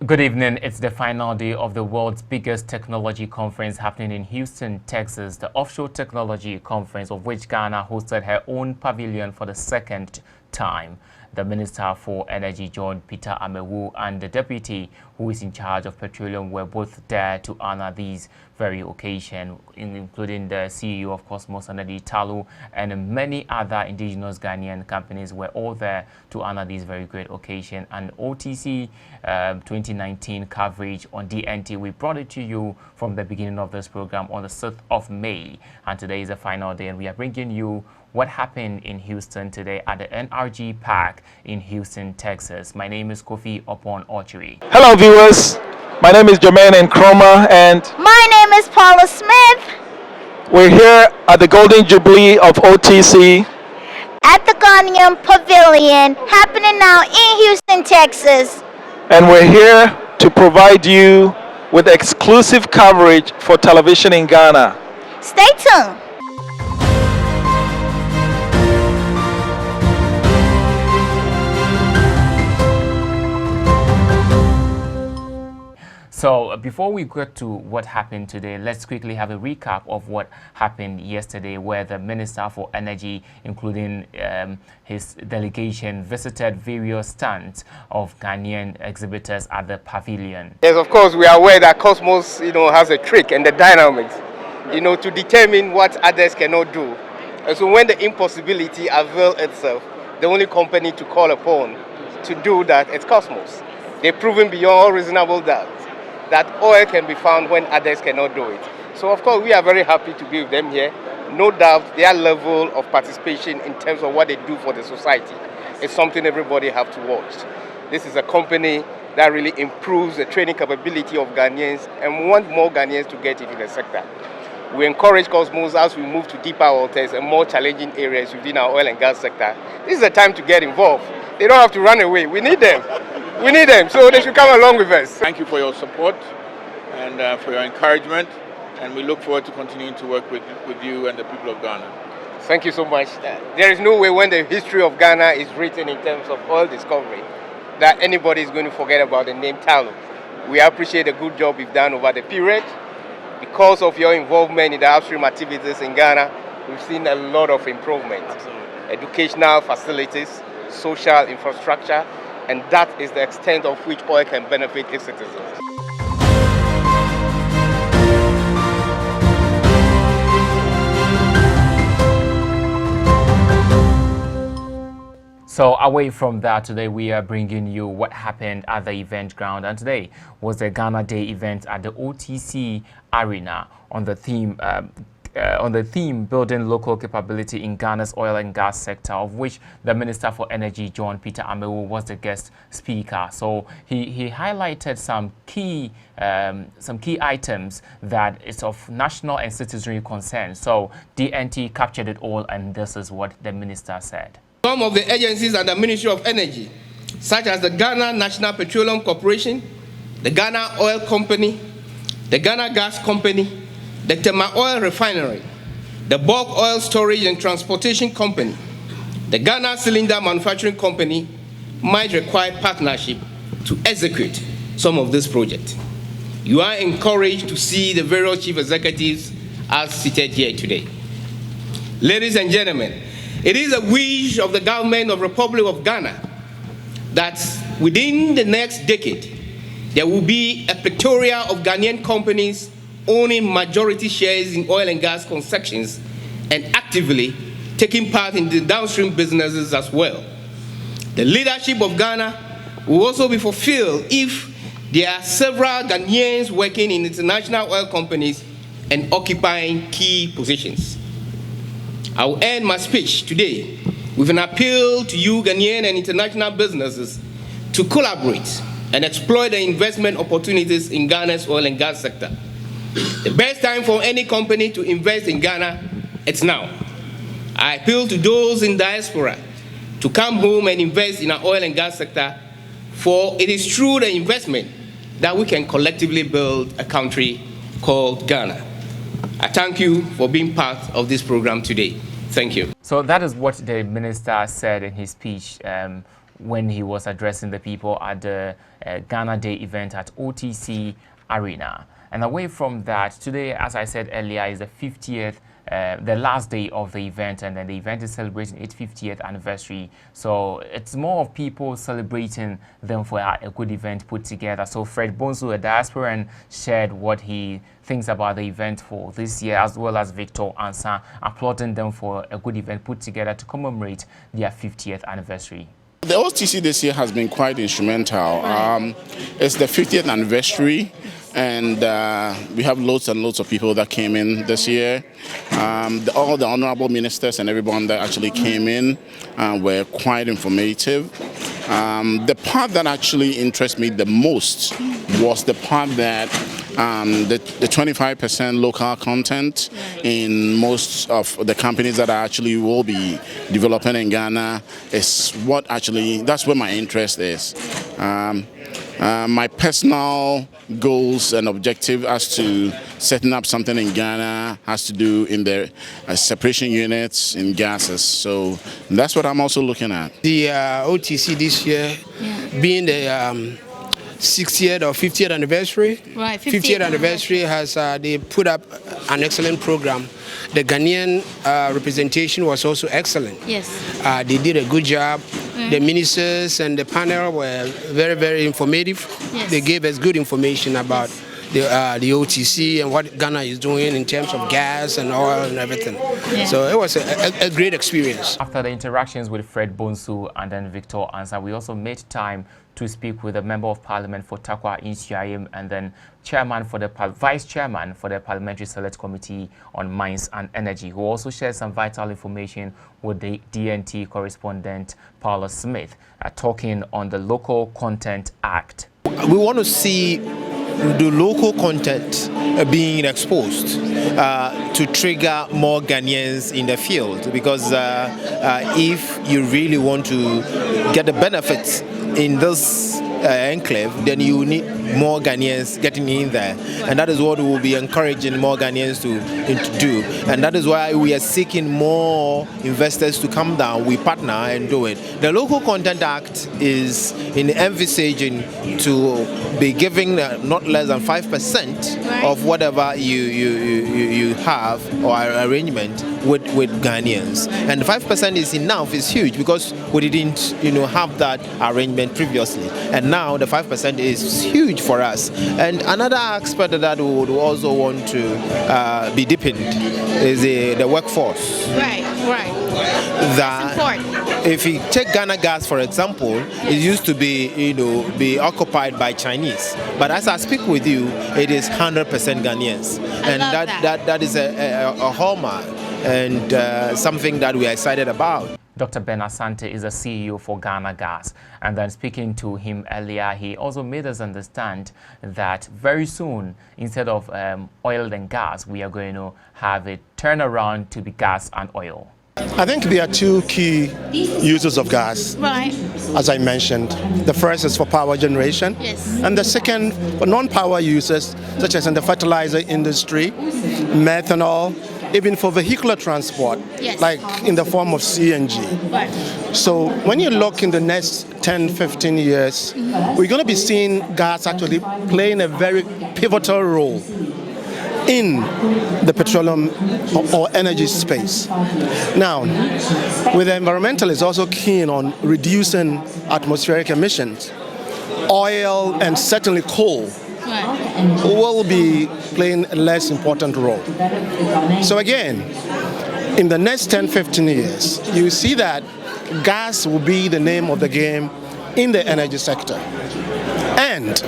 Good evening. It's the final day of the world's biggest technology conference happening in Houston, Texas, the Offshore Technology Conference, of which Ghana hosted her own pavilion for the second time. The Minister for Energy, John Peter Amewu, and the Deputy, who is in charge of petroleum, were both there to honor these very occasion, including the CEO of Cosmos Energy, Talu, and many other indigenous Ghanaian companies were all there to honor this very great occasion. And OTC 2019 coverage on DNT, we brought it to you from the beginning of this program on the 6th of May. And today is the final day, and we are bringing you what happened in Houston today at the NRG Park in Houston, Texas. My name is Kofi Opon Orchery. Hello viewers, my name is Jermaine Nkrumah and my name is Paula Smith. We're here at the Golden Jubilee of OTC at the Ghanaian Pavilion, happening now in Houston, Texas. And we're here to provide you with exclusive coverage for television in Ghana. Stay tuned. So before we get to what happened today, let's quickly have a recap of what happened yesterday, where the Minister for Energy, including his delegation, visited various stands of Ghanaian exhibitors at the pavilion. Yes, of course, we are aware that Cosmos, has a trick and the dynamics, to determine what others cannot do. And so when the impossibility avails itself, the only company to call upon to do that is Cosmos. They've proven beyond all reasonable doubt that oil can be found when others cannot do it. So of course we are very happy to be with them here. No doubt their level of participation in terms of what they do for the society is something everybody have to watch. This is a company that really improves the training capability of Ghanaians and we want more Ghanaians to get into the sector. We encourage Cosmos as we move to deeper waters and more challenging areas within our oil and gas sector. This is the time to get involved. They don't have to run away. We need them. We need them, so they should come along with us. Thank you for your support and for your encouragement, and we look forward to continuing to work with you and the people of Ghana. Thank you so much. There is no way when the history of Ghana is written in terms of oil discovery that anybody is going to forget about the name Talu. We appreciate the good job you've done over the period. Because of your involvement in the upstream activities in Ghana, we've seen a lot of improvement. Absolutely. Educational facilities, social infrastructure, and that is the extent of which oil can benefit its citizens. So away from that, today we are bringing you what happened at the event ground. And today was the Ghana Day event at the OTC Arena on the theme building local capability in Ghana's oil and gas sector, of which the Minister for Energy, John Peter Amewu, was the guest speaker. So he highlighted some key items that is of national and citizenry concern. So DNT captured it all, and this is what the minister said. Some of the agencies under the Ministry of Energy, such as the Ghana National Petroleum Corporation, the Ghana Oil Company, the Ghana Gas Company, the Tema Oil Refinery, the Bulk Oil Storage and Transportation Company, the Ghana Cylinder Manufacturing Company might require partnership to execute some of this project. You are encouraged to see the various chief executives as seated here today. Ladies and gentlemen, it is a wish of the government of the Republic of Ghana that within the next decade, there will be a plethora of Ghanaian companies owning majority shares in oil and gas concessions and actively taking part in the downstream businesses as well. The leadership of Ghana will also be fulfilled if there are several Ghanaians working in international oil companies and occupying key positions. I will end my speech today with an appeal to you Ghanaian and international businesses to collaborate and exploit the investment opportunities in Ghana's oil and gas sector. The best time for any company to invest in Ghana, it's now. I appeal to those in diaspora to come home and invest in our oil and gas sector, for it is through the investment that we can collectively build a country called Ghana. I thank you for being part of this program today. Thank you. So that is what the minister said in his speech when he was addressing the people at the Ghana Day event at OTC Arena. And away from that, today, as I said earlier, is the 50th, the last day of the event, and then the event is celebrating its 50th anniversary. So it's more of people celebrating them for a good event put together. So Fred Bonsu, a diasporan, shared what he thinks about the event for this year, as well as Victor Ansa, applauding them for a good event put together to commemorate their 50th anniversary. The OTC this year has been quite instrumental. It's the 50th anniversary, and we have loads and loads of people that came in this year. All the honorable ministers and everyone that actually came in were quite informative. The part that actually interested me the most was the part that the 25% local content in most of the companies that actually will be developing in Ghana is what actually, that's where my interest is. My personal goals and objective as to setting up something in Ghana has to do in the separation units in gases. So that's what I'm also looking at. The OTC this year being the 60th or 50th anniversary. Right, 50th anniversary has they put up an excellent program. The Ghanaian representation was also excellent. Yes. They did a good job. The ministers and the panel were very, very informative. Yes. They gave us good information about the OTC and what Ghana is doing in terms of gas and oil and everything. Yeah. So it was a great experience. After the interactions with Fred Bonsu and then Victor Ansa, we also made time to speak with a member of parliament for Takwa Insiayim and then vice chairman for the Parliamentary Select Committee on Mines and Energy, who also shared some vital information with the DNT correspondent Paula Smith, talking on the Local Content Act. We want to see the local content being exposed to trigger more Ghanaians in the field, because if you really want to get the benefits in this enclave, then you need more Ghanaians getting in there, and that is what we will be encouraging more Ghanaians to do, and that is why we are seeking more investors to come down. We partner and do it. The Local Content Act is envisaging to be giving not less than 5% of whatever you have or arrangement with Ghanaians, and 5% is enough. It's huge because we didn't have that arrangement previously, and now the 5% is huge for us. And another aspect that we would also want to be deepened is the workforce. Right. That if you take Ghana Gas, for example, it used to be occupied by Chinese, but as I speak with you, it is 100% Ghanaians, and that is a hallmark and something that we are excited about. Dr. Ben Asante is the CEO for Ghana Gas, and then speaking to him earlier, he also made us understand that very soon, instead of oil and gas, we are going to have a turnaround to be gas and oil. I think there are two key uses of gas, as I mentioned. The first is for power generation, and the second for non-power uses, such as in the fertilizer industry, methanol, even for vehicular transport, like in the form of CNG. So when you look in the next 10-15 years, we're going to be seeing gas actually playing a very pivotal role in the petroleum or energy space. Now, with the environmentalists also keen on reducing atmospheric emissions, oil and certainly coal will be playing a less important role. So again, in the next 10-15 years, you see that gas will be the name of the game in the energy sector. And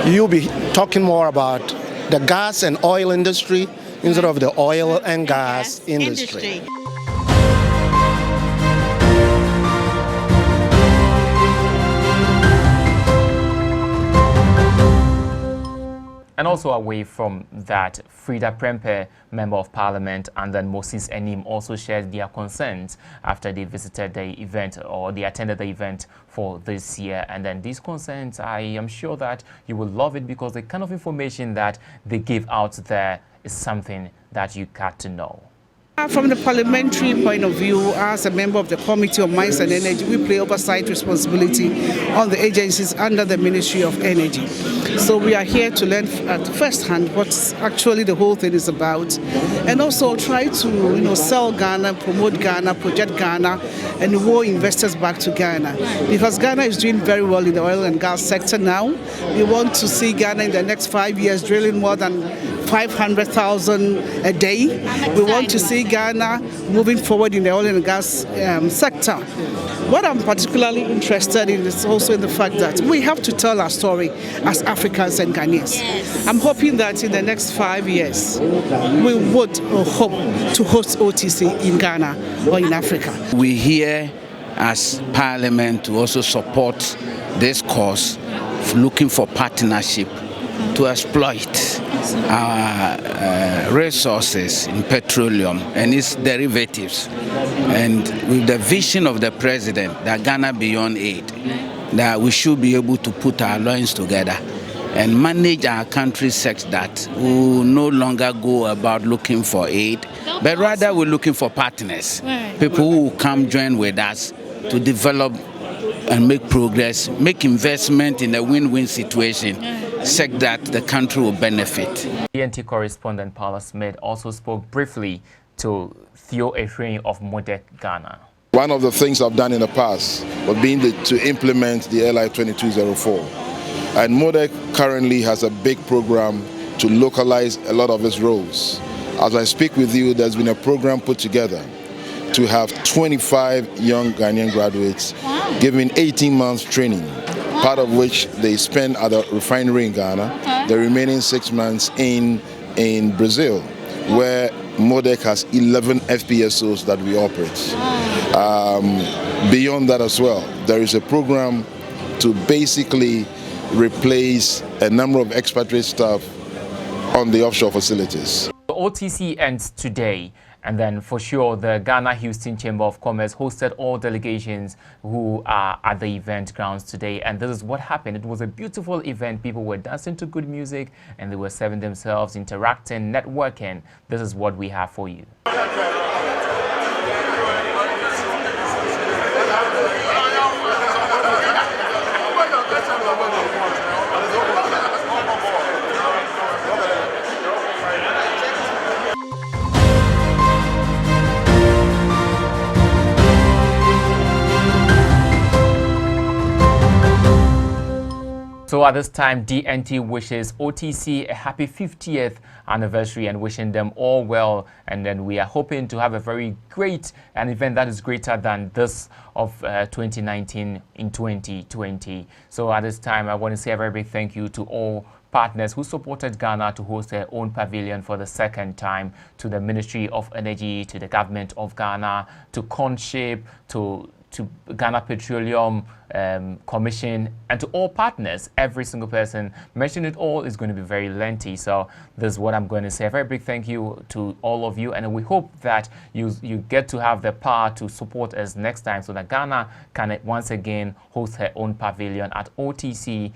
you'll be talking more about the gas and oil industry instead of the oil and gas industry. And also away from that, Frida Prempe, Member of Parliament, and then Moses Enim also shared their concerns after they visited the event, or they attended the event for this year. And then these concerns, I am sure that you will love it, because the kind of information that they give out there is something that you got to know. From the parliamentary point of view, as a member of the Committee on Mines and Energy, we play oversight responsibility on the agencies under the Ministry of Energy. So we are here to learn at first hand what actually the whole thing is about, and also try to sell Ghana, promote Ghana, project Ghana, and lure investors back to Ghana. Because Ghana is doing very well in the oil and gas sector now. We want to see Ghana in the next 5 years drilling more than 500,000 a day. We want to see Ghana moving forward in the oil and gas sector. What I'm particularly interested in is also in the fact that we have to tell our story as Africans and Ghanaians. Yes. I'm hoping that in the next 5 years, we would hope to host OTC in Ghana or in Africa. We're here as Parliament to also support this cause, looking for partnership to exploit our resources in petroleum and its derivatives, and with the vision of the president that Ghana beyond aid, that we should be able to put our loins together and manage our country such that we will no longer go about looking for aid, but rather we're looking for partners, people who will come join with us to develop and make progress, make investment in a win-win situation, such that the country will benefit. DNT correspondent Paula Smith also spoke briefly to Theo Efrain of Modec Ghana. One of the things I've done in the past was to implement the LI 2204. And Modec currently has a big program to localize a lot of its roads. As I speak with you, there's been a program put together to have 25 young Ghanaian graduates given 18 months training, part of which they spend at the refinery in Ghana, the remaining 6 months in Brazil, where Modec has 11 FPSOs that we operate. Beyond that as well, there is a program to basically replace a number of expatriate staff on the offshore facilities. The OTC ends today. And then for sure, the Ghana Houston Chamber of Commerce hosted all delegations who are at the event grounds today. And this is what happened. It was a beautiful event. People were dancing to good music and they were serving themselves, interacting, networking. This is what we have for you. So at this time, DNT wishes OTC a happy 50th anniversary and wishing them all well. And then we are hoping to have a very great an event that is greater than this of 2019 in 2020. So at this time, I want to say a very big thank you to all partners who supported Ghana to host their own pavilion for the second time, to the Ministry of Energy, to the government of Ghana, to Conshape, to Ghana Petroleum Commission, and to all partners. Every single person. Mentioning it all is going to be very lengthy, so this is what I'm going to say. A very big thank you to all of you, and we hope that you get to have the power to support us next time so that Ghana can once again host her own pavilion at OTC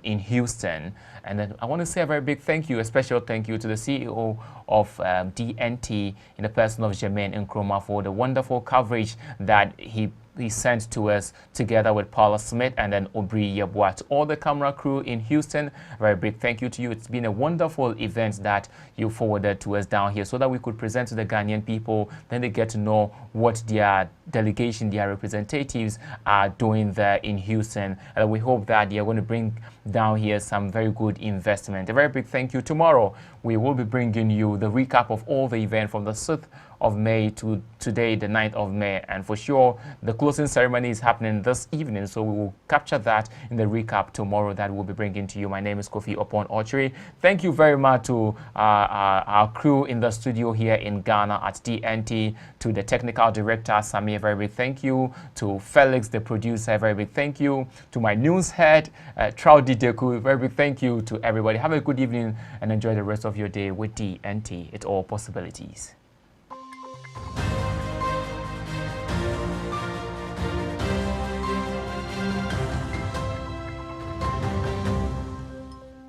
in Houston. And then I want to say a very big thank you, a special thank you to the CEO of DNT in the person of Jermaine Nkrumah for the wonderful coverage that he sent to us together with Paula Smith and then Obri Yabwa. To all the camera crew in Houston, a very big thank you to you. It's been a wonderful event that you forwarded to us down here so that we could present to the Ghanaian people. Then they get to know what their delegation, their representatives are doing there in Houston. And we hope that they are going to bring down here some very good investment. A very big thank you. Tomorrow, we will be bringing you the recap of all the event from the 6th of May to today, the 9th of May. And for sure, the closing ceremony is happening this evening, so we will capture that in the recap tomorrow that we'll be bringing to you. My name is Kofi Opon Ochiri. Thank you very much to our crew in the studio here in Ghana at DNT, to the technical director, Sami, a very big thank you, to Felix, the producer, a very big thank you, to my news head, Traudy Deku, a very big thank you to everybody. Have a good evening and enjoy the rest of your day with DNT. It's all possibilities.